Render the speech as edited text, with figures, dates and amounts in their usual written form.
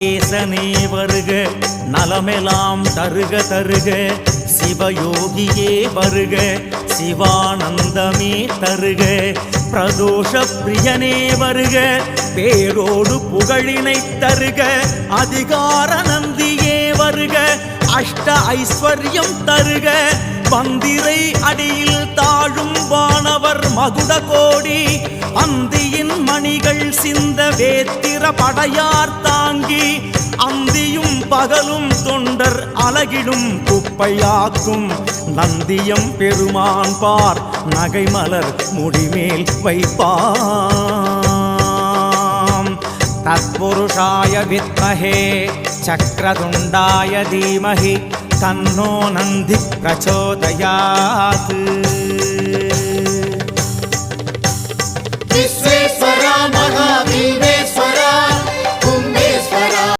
ஈசனே வருக, நலமெலாம் தருக தருக, சிவயோகியே வருக, சிவானந்தமே தருக, பிரதோஷ பிரியனே வருக, பேரோடு புகழினை தருக, அதிகார நந்தியே வருக, அஷ்ட ஐஸ்வர்யம் தருக, பந்திரை அடியில் தாழும் வானவர் மகுட கோடி, அந்தியின் மணிகள் சிந்த வேத்திர படையார் தாங்கி, அந்தியும் பகலும் தொண்டர் அலகிடும் குப்பையாக்கும், நந்தியம் பெருமான் பார் நகைமலர் முடிமேல் வைப்பாம். தத்புருஷாய வித்மஹே சக்ரதுண்டாய தீமஹி தன்னோ நந்தி பிரச்சோதயாத். விஸ்வேஸ்வர மகாதீவ